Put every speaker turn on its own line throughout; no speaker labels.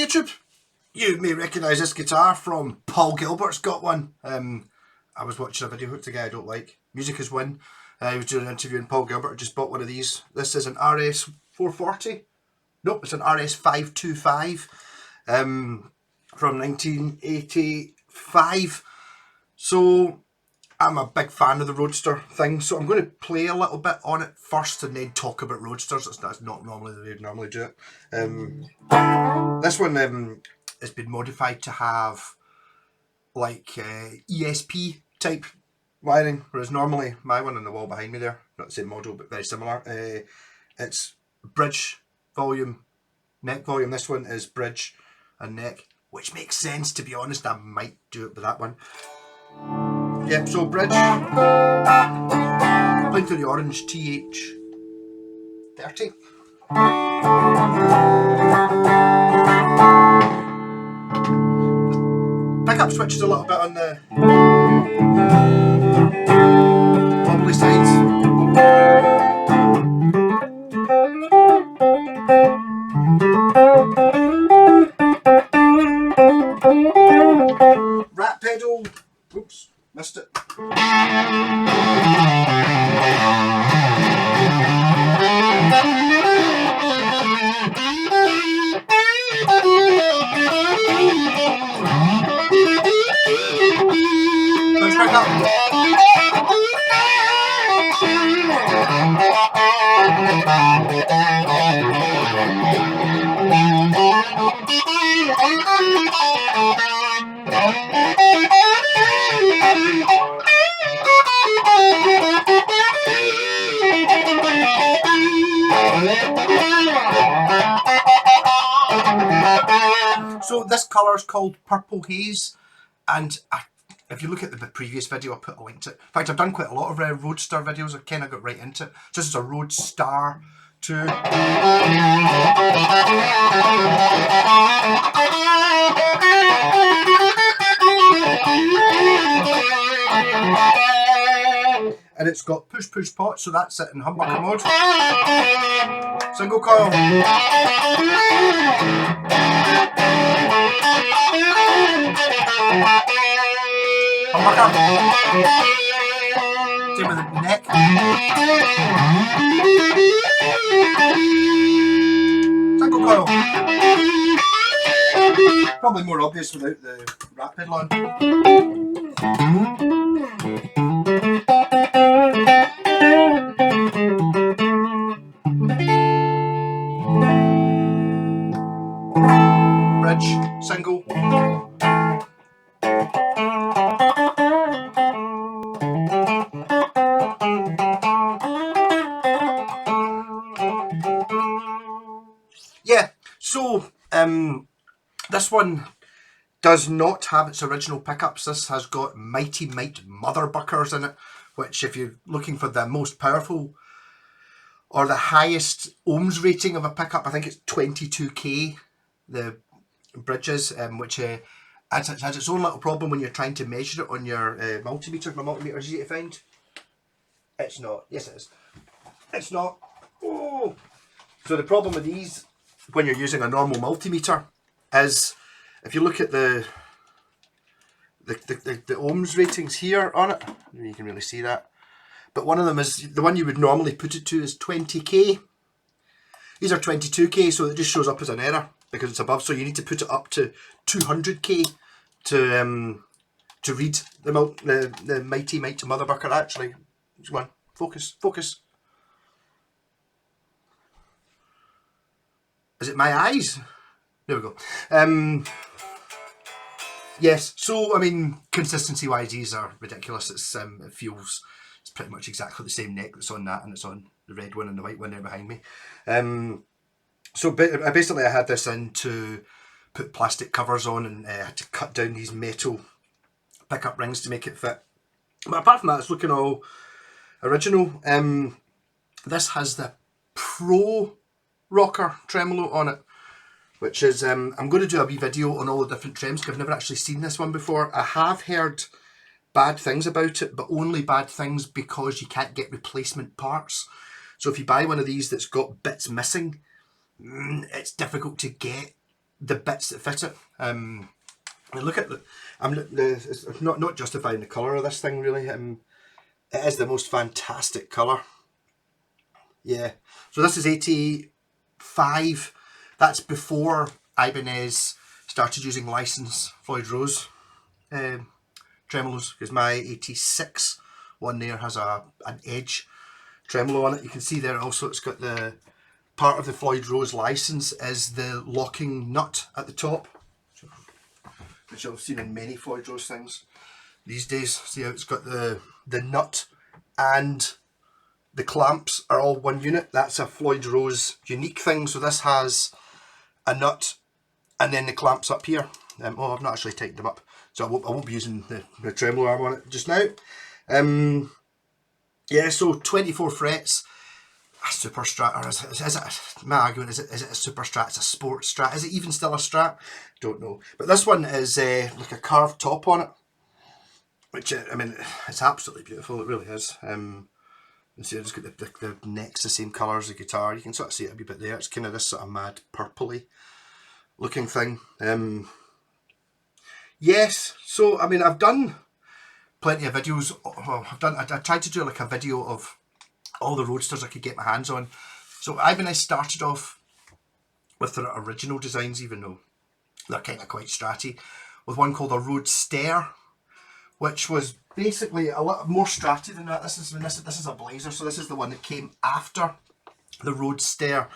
YouTube, you may recognise this guitar from Paul Gilbert's got one. I was watching a video, it's a guy I don't like. Music is Win. He was doing an interview and Paul Gilbert just bought one of these. This is an RS 440. Nope, it's an RS 525 from 1985. So I'm a big fan of the Roadster thing, so I'm going to play a little bit on it first and then talk about Roadsters. That's not normally the way I'd normally do it. This one has been modified to have like ESP type wiring, whereas normally my one on the wall behind me there, not the same model but very similar, it's bridge volume, neck volume. This one is bridge and neck, which makes sense, to be honest. I might do it with that one. Yep, so bridge, playing through the orange TH30. Pickup switches a little bit on the wobbly sides. Rat pedal, oops, missed it. Let's back up. So this colour is called Purple Haze, and if you look at the previous video, I put a link to it. In fact, I've done quite a lot of Roadster videos. I kind of got right into it. So this is a Roadstar 2. And it's got push pot, so that's it in humbucker mode. Single coil. Humbucker. Same with the neck. Single coil. Probably more obvious without the rat pedal on. Bridge, single. Yeah, so this one does not have its original pickups. This has got Mighty Mite motherbuckers in it, which if you're looking for the most powerful or the highest ohms rating of a pickup, I think it's 22k, the bridges, which has its own little problem when you're trying to measure it on your multimeter. My multimeter is easy to find. It's not. Yes, it is. It's not. Oh. So the problem with these, when you're using a normal multimeter, is if you look at the ohms ratings here on it, you can really see that. But one of them is, the one you would normally put it to is 20k. These are 22k, so it just shows up as an error because it's above. So you need to put it up to 200k to read the Mighty Mite motherbucker. Actually, come on, focus. Is it my eyes? There we go. Yes, so I mean, consistency wise, these are ridiculous. It's it feels, it's pretty much exactly the same neck that's on that, and it's on the red one and the white one there behind me. So basically I had this in to put plastic covers on, and I had to cut down these metal pickup rings to make it fit. But apart from that, it's looking all original. This has the Pro rocker tremolo on it, which is, I'm going to do a wee video on all the different trems because I've never actually seen this one before. I have heard bad things about it, but only bad things because you can't get replacement parts. So if you buy one of these that's got bits missing, it's difficult to get the bits that fit it. I mean, look at it's not justifying the colour of this thing really. It is the most fantastic colour. Yeah. So this is 85. That's before Ibanez started using licensed Floyd Rose tremolos, because my 86 one there has an edge tremolo on it. You can see there also it's got the part of the Floyd Rose license is the locking nut at the top, which I've seen in many Floyd Rose things these days. See how it's got the nut and the clamps are all one unit. That's a Floyd Rose unique thing. So this has a nut and then the clamps up here. Oh, I've not actually tightened them up, so I won't be using the tremolo arm on it just now. Yeah, so 24 frets, a super strat, or is it, my argument is it a super strat, it's a sports strat, is it even still a strat? Don't know. But this one is like a carved top on it, which, I mean, it's absolutely beautiful, it really is. You see, it's got the neck's the same colour as the guitar. You can sort of see it a wee bit there. It's kind of this sort of mad purpley looking thing. Yes, so I mean, I've done plenty of videos. I tried to do like a video of all the roadsters I could get my hands on. So Ibanez started off with their original designs, even though they're kind of quite stratty, with one called a roadstar, which was basically a lot more stratty than that. This is a blazer, so this is the one that came after the roadster.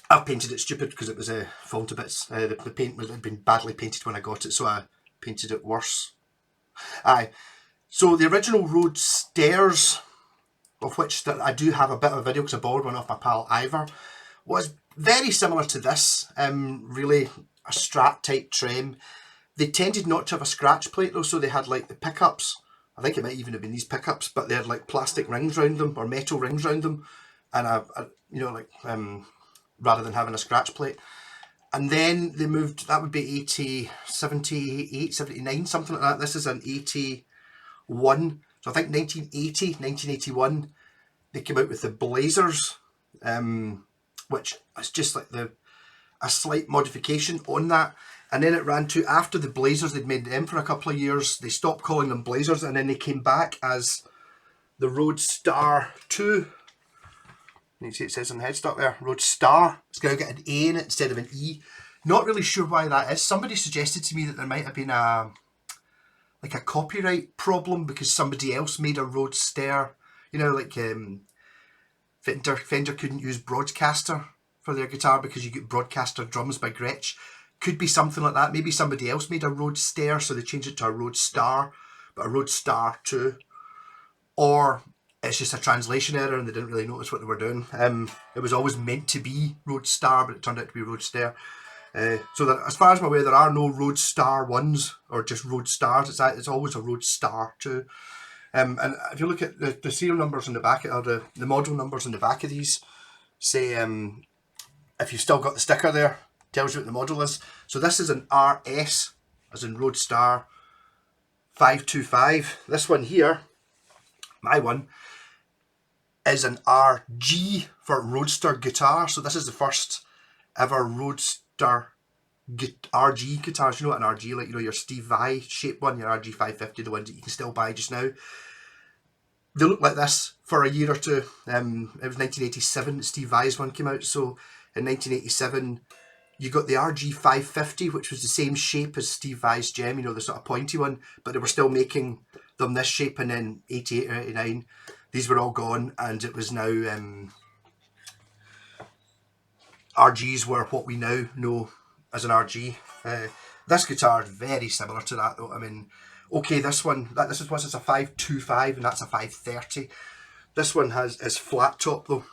I've painted it stupid because it was fallen to bits. The paint had been badly painted when I got it, so I painted it worse. Aye. So the original roadsters, of which I do have a bit of a video because I borrowed one off my pal Ivor, was very similar to this. Really a strat type trem. They tended not to have a scratch plate though, so they had like the pickups. I think it might even have been these pickups, but they had like plastic rings around them or metal rings around them, and you know, like rather than having a scratch plate. And then they moved, that would be 78, 79, something like that. This is an 81. So I think 1980, 1981, they came out with the Blazers, which is just like a slight modification on that. And then it ran to, after the Blazers, they'd made them for a couple of years, they stopped calling them Blazers, and then they came back as the Roadstar 2. You see it says on the headstock there, Roadstar. It's going to get an A in it instead of an E. Not really sure why that is. Somebody suggested to me that there might have been a copyright problem because somebody else made a Roadster. You know, like Fender couldn't use Broadcaster for their guitar because you get Broadcaster drums by Gretsch. Could be something like that. Maybe somebody else made a Roadster, so they changed it to a Roadstar, but a Roadstar 2. Or it's just a translation error and they didn't really notice what they were doing. It was always meant to be Roadstar, but it turned out to be Roadster. So that, as far as I'm aware, there are no Roadstar 1s or just Roadstars. It's always a Roadstar 2. And if you look at the serial numbers on the back, or the model numbers on the back of these, say if you've still got the sticker there, tells you what the model is. So this is an RS, as in Roadstar 525. This one here, my one, is an RG for Roadster guitar. So this is the first ever Roadster RG guitars. You know what an RG, like, you know, your Steve Vai shaped one, your RG 550, the ones that you can still buy just now. They look like this for a year or two. It was 1987 that Steve Vai's one came out. So in 1987, you got the RG 550, which was the same shape as Steve Vai's Gem, you know, the sort of pointy one, but they were still making them this shape. And then 88 or 89, these were all gone, and it was now RGs were what we now know as an RG. This guitar is very similar to that though. I mean, okay, this one, this is a 525 and that's a 530. This one is flat top though,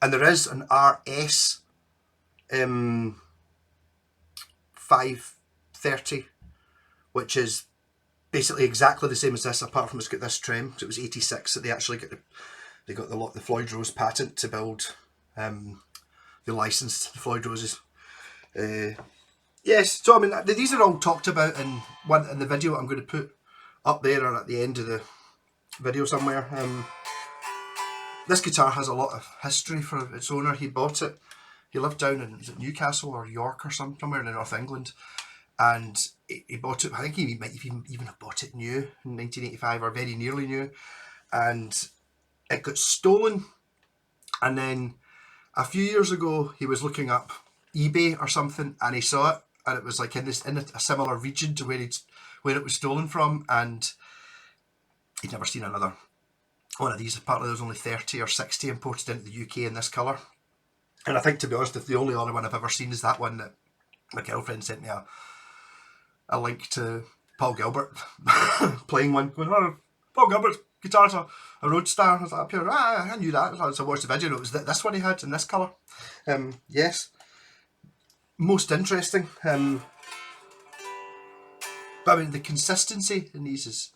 and there is an RS 530, which is basically exactly the same as this, apart from it's got this trim. So it was 86 that they actually got the Floyd Rose patent to build. They licensed the Floyd Roses. Yes, so I mean, these are all talked about in the video I'm going to put up there or at the end of the video somewhere. This guitar has a lot of history for its owner. He bought it. He lived down in, is it Newcastle or York or somewhere in the North England, and he bought it. I think he might even have bought it new in 1985 or very nearly new, and it got stolen. And then a few years ago, he was looking up eBay or something, and he saw it, and it was like in a similar region to where it was stolen from, and he'd never seen another one of these. Apparently, there was only 30 or 60 imported into the UK in this colour. And I think, to be honest, the only other one I've ever seen is that one that my girlfriend sent me a link to Paul Gilbert playing one. Going, oh, Paul Gilbert's guitar's a roadstar. I was like, up here, I knew that. So I watched the video and it was this one he had in this colour. Yes. Most interesting. But I mean, the consistency in these is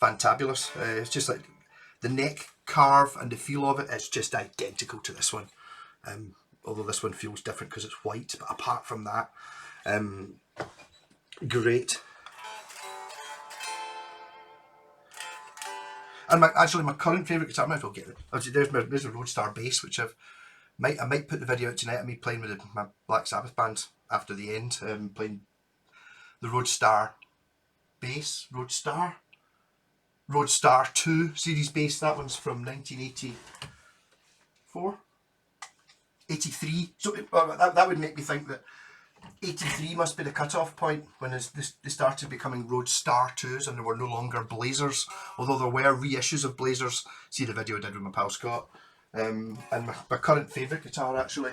fantabulous. It's just like the neck carve and the feel of it, it's just identical to this one. Although this one feels different because it's white, but apart from that, great. And my current favourite guitar, I might as well get it. There's a roadstar bass, which I might put the video out tonight of me playing with my Black Sabbath band after the end, playing the Roadstar bass, Roadstar 2 series bass. That one's from 1984, 83. So that would make me think that 83 must be the cut-off point when they started becoming Roadstar 2s and there were no longer Blazers, although there were reissues of Blazers. See the video I did with my pal Scott. And my current favourite guitar actually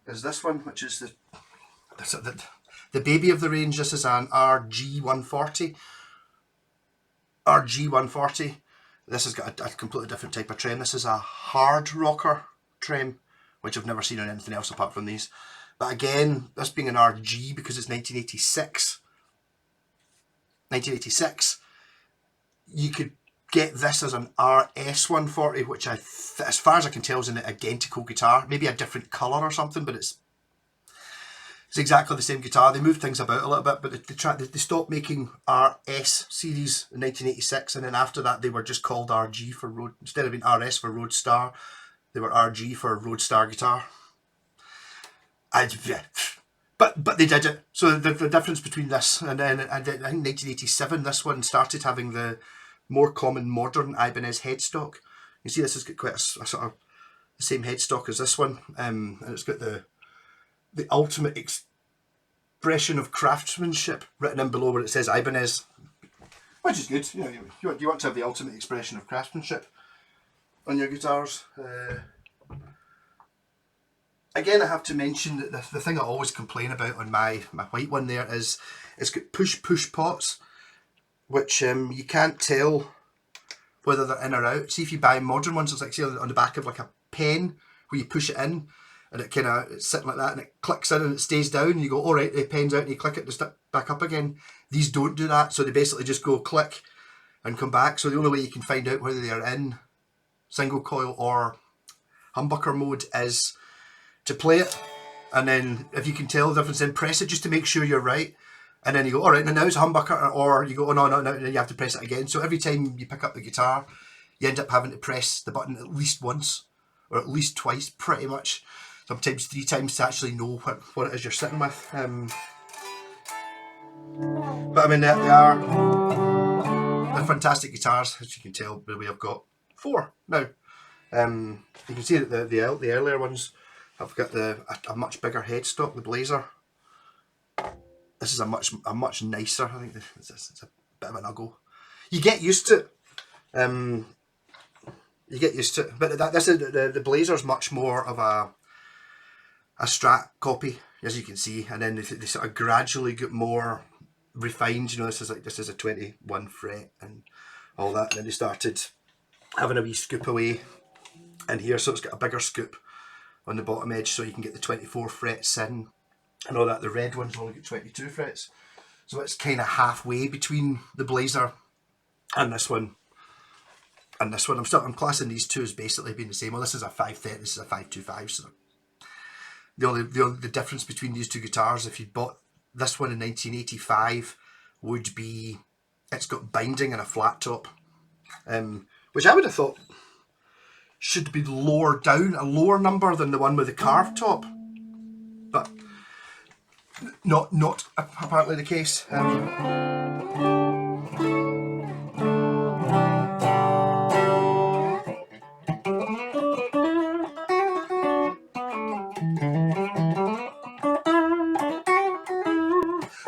is this one, which is the baby of the range. This is an RG140. RG140. This has got a completely different type of trem. This is a hard rocker trem, which I've never seen on anything else apart from these. But again, this being an RG because it's 1986. 1986. You could get this as an RS140, which as far as I can tell is an identical guitar. Maybe a different colour or something, but it's exactly the same guitar. They moved things about a little bit, but they stopped making RS series in 1986, and then after that they were just called RG for Road. Instead of being RS for Roadstar, they were RG for Roadstar guitar. But they did it. So the difference between this and then I think 1987, this one started having the more common modern Ibanez headstock. You see this has got quite a sort of the same headstock as this one, and it's got the ultimate expression of craftsmanship written in below where it says Ibanez, which is good. You know, you want to have the ultimate expression of craftsmanship on your guitars. Again, I have to mention that the thing I always complain about on my white one there is it's got push pots, which you can't tell whether they're in or out. See, if you buy modern ones, it's like, see, on the back of like a pen where you push it in and it's sitting like that and it clicks in and it stays down and you go, all right, the pen's out, and you click it to stick back up again. These don't do that, so they basically just go click and come back. So the only way you can find out whether they're in single coil or humbucker mode is to play it, and then if you can tell the difference, then press it just to make sure you're right, and then you go, all right, now it's a humbucker, or you go, oh no, and then you have to press it again. So every time you pick up the guitar, you end up having to press the button at least once, or at least twice, pretty much, sometimes 3 times to actually know what it is you're sitting with. But I mean, they are, they're fantastic guitars, as you can tell by the way I've got 4 now. You can see that the earlier ones, I've got a much bigger headstock, the Blazer. This is a much nicer. I think it's a bit of an uggle. You get used to it. But this is the Blazer's much more of a Strat copy, as you can see, and then they sort of gradually get more refined. You know, this is a 21 fret and all that. And then they started having a wee scoop away in here, so it's got a bigger scoop on the bottom edge, so you can get the 24 frets in and all that. The red ones only get 22 frets, so it's kind of halfway between the Blazer and this one. I'm classing these two as basically being the same. Well, this is a 530, this is a 525, so the difference between these two guitars, if you bought this one in 1985, would be it's got binding and a flat top, which I would have thought should be lower down, a lower number than the one with the carved top. but not apparently the case.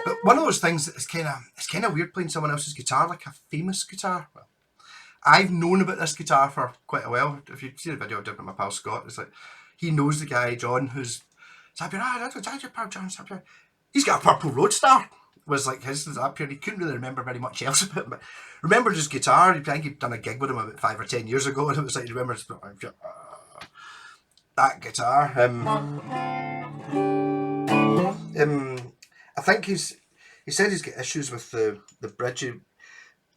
But one of those things that is kind of weird playing someone else's guitar, like a famous guitar. Well, I've known about this guitar for quite a while. If you see the video I did with my pal Scott, it's like he knows the guy John who's that's your pal John. He's got a purple Roadstar. Was like his that period. He couldn't really remember very much else about him. But remember his guitar. I think he'd done a gig with him about 5 or 10 years ago, and it was like he remembers that guitar. I think he said he's got issues with the bridge.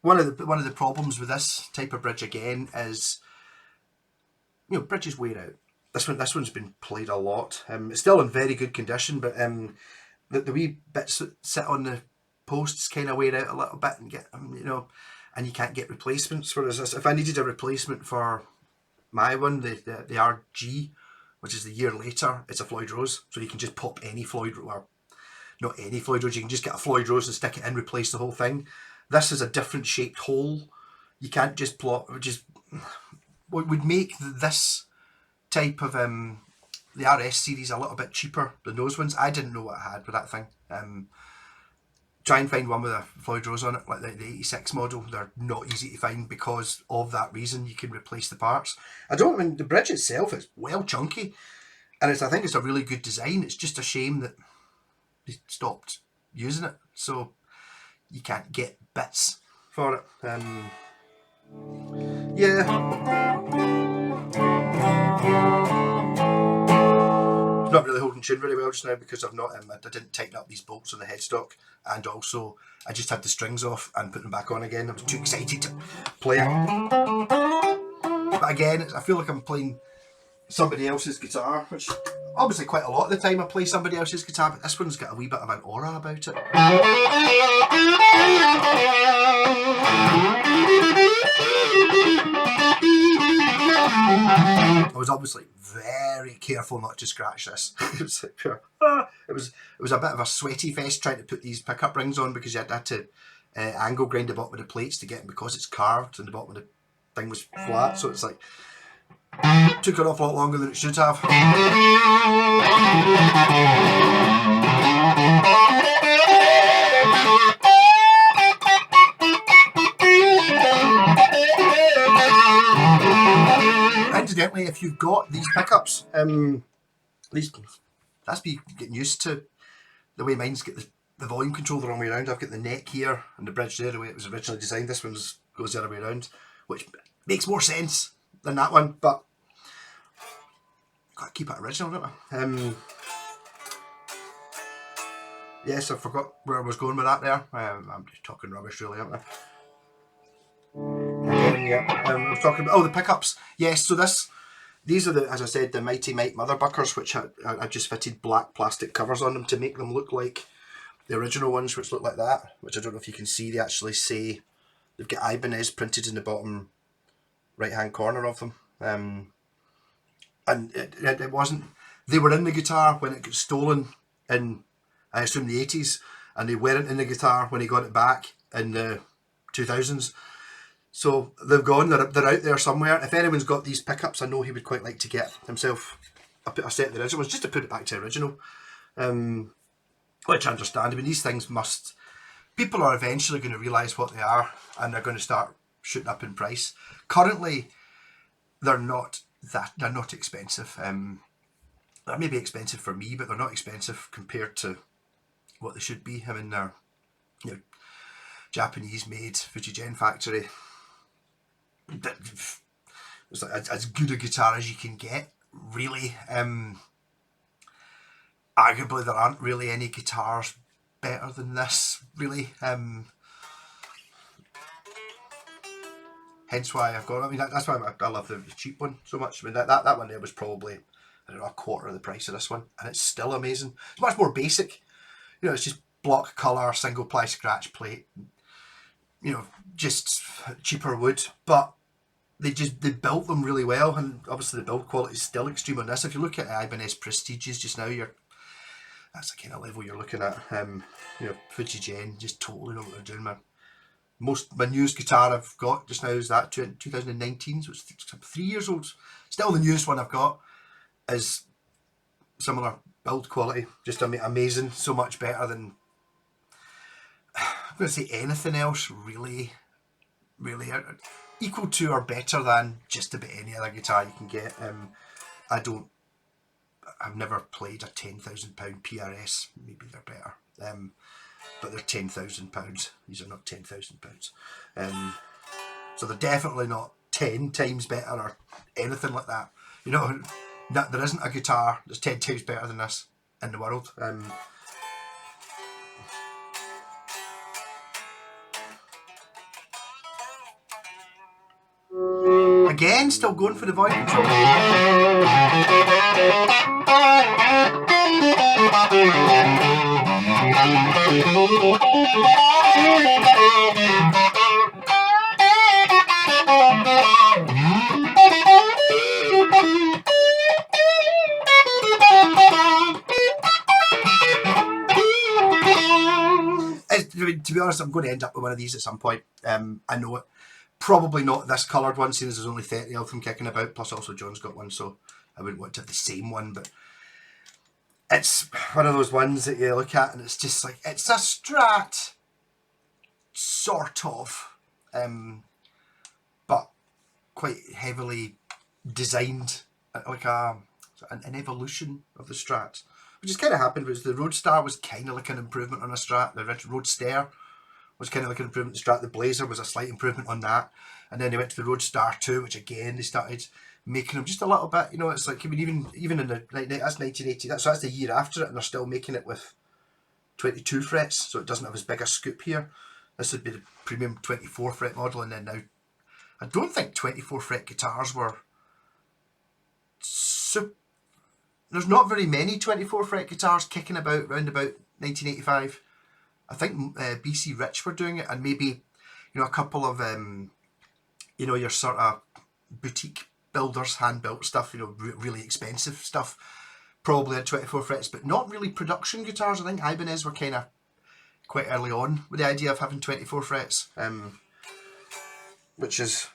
One of the problems with this type of bridge again is, bridges wear out. This one's been played a lot. It's still in very good condition, but the wee bits that sit on the posts kind of wear out a little bit and get and you can't get replacements. Whereas if I needed a replacement for my one, the RG, which is the year later, it's a Floyd Rose, so you can just pop any Floyd, or not any Floyd Rose, you can just get a Floyd Rose and stick it in, replace the whole thing. This is a different shaped hole. You can't just plot, which is what would make this type of the RS series a little bit cheaper than those ones. I didn't know what I had with that thing. Try and find one with a Floyd Rose on it, like the 86 model. They're not easy to find because of that reason. You can replace the parts. The bridge itself is well chunky, and I think it's a really good design. It's just a shame that they stopped using it, so you can't get bits for it. Not really holding tune very well just now because I've not. I didn't tighten up these bolts on the headstock, and also I just had the strings off and put them back on again. I was too excited to play it. But again, I feel like I'm playing somebody else's guitar, which obviously quite a lot of the time I play somebody else's guitar, but this one's got a wee bit of an aura about it. I was obviously very careful not to scratch this. It was a bit of a sweaty fest trying to put these pickup rings on because you had to angle grind the bottom of the plates to get them because it's carved and the bottom of the thing was flat, so it's like took an awful lot longer than it should have. Incidentally, if you've got these pickups, that's be getting used to the way mine's got the volume control the wrong way around. I've got the neck here and the bridge there the way it was originally designed. This one goes the other way around, which makes more sense than that one, but gotta keep it original, don't I? Yes, I forgot where I was going with that there. I'm just talking rubbish really, aren't I? I was talking about the pickups. Yes, so these are as I said, the Mighty Mite Motherbuckers, which I just fitted black plastic covers on them to make them look like the original ones, which look like that. Which I don't know if you can see. They actually say they've got Ibanez printed in the bottom right hand corner of them. And it wasn't. They were in the guitar when it got stolen in, I assume, the 80s, and they weren't in the guitar when he got it back in the 2000s. So they've gone, they're out there somewhere. If anyone's got these pickups, I know he would quite like to get himself a set of the original ones, just to put it back to original. Which I understand. I mean, these things people are eventually going to realise what they are, and they're going to start shooting up in price. Currently, they're not expensive. They may be expensive for me, but they're not expensive compared to what they should be. I mean, they're Japanese made fujigen factory. It's like as good a guitar as you can get, really. Arguably, there aren't really any guitars better than this, really. Hence why I've got. I mean, that's why I love the cheap one so much. I mean, that one there was probably, I don't know, a quarter of the price of this one, and it's still amazing. It's much more basic. It's just block colour, single ply scratch plate. Just cheaper wood, but they built them really well, and obviously the build quality is still extreme on this. If you look at Ibanez Prestiges just now, that's the kind of level you're looking at. You know, fujigen, just totally know what they're doing. My newest guitar I've got just now is that 2019, so it's 3 years old. Still the newest one I've got is similar build quality, just amazing, so much better than, I'm going to say, anything else really, really equal to or better than just about any other guitar you can get. I've never played a £10,000 PRS. Maybe they're better, but they're £10,000. These are not £10,000. So they're definitely not 10 times better or anything like that. You know, there isn't a guitar that's 10 times better than this in the world. Again, still going for the volume control. To be honest, I'm going to end up with one of these at some point. I know it. Probably not this coloured one, seeing as there's only 30 of them kicking about, plus also John's got one, so I wouldn't want to have the same one, but it's one of those ones that you look at and it's just like, it's a Strat, sort of, but quite heavily designed, like an evolution of the Strat, which has kind of happened, because the Roadstar was kind of like an improvement on a Strat, the Roadster was kind of like an improvement to Strat. The Blazer was a slight improvement on that, and then they went to the Roadstar 2, which again they started making them just a little bit. You know, it's like, I mean, even in the, that's 1980. That's the year after it, and they're still making it with 22 frets, so it doesn't have as big a scoop here. This would be the premium 24 fret model, and then now I don't think 24 fret guitars were. There's not very many 24 fret guitars kicking about round about 1985. I think BC Rich were doing it, and maybe, you know, a couple of you know, your sort of boutique builders, hand built stuff, you know, really expensive stuff, probably had 24 frets, but not really production guitars. I think Ibanez were kind of quite early on with the idea of having 24 frets, which is,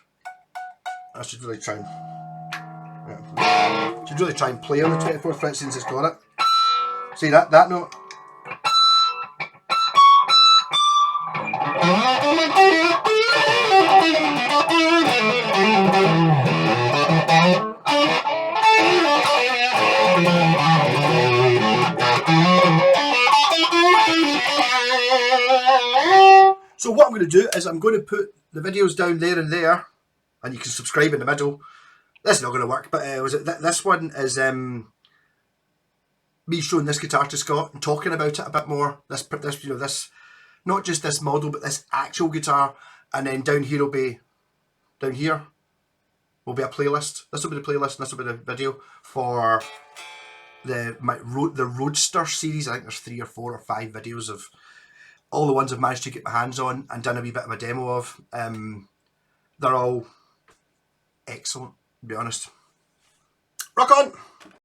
I should really try and play on the 24 frets since it's got it. See that note? So what I'm going to do is I'm going to put the videos down there and there, and you can subscribe in the middle. This is not going to work, but this one is me showing this guitar to Scott and talking about it a bit more. This you know, this, not just this model, but this actual guitar. And then down here will be a playlist. This will be the playlist, and this will be the video for the Roadster series. I think there's 3 or 4 or 5 videos of all the ones I've managed to get my hands on and done a wee bit of a demo of. They're all excellent, to be honest. Rock on!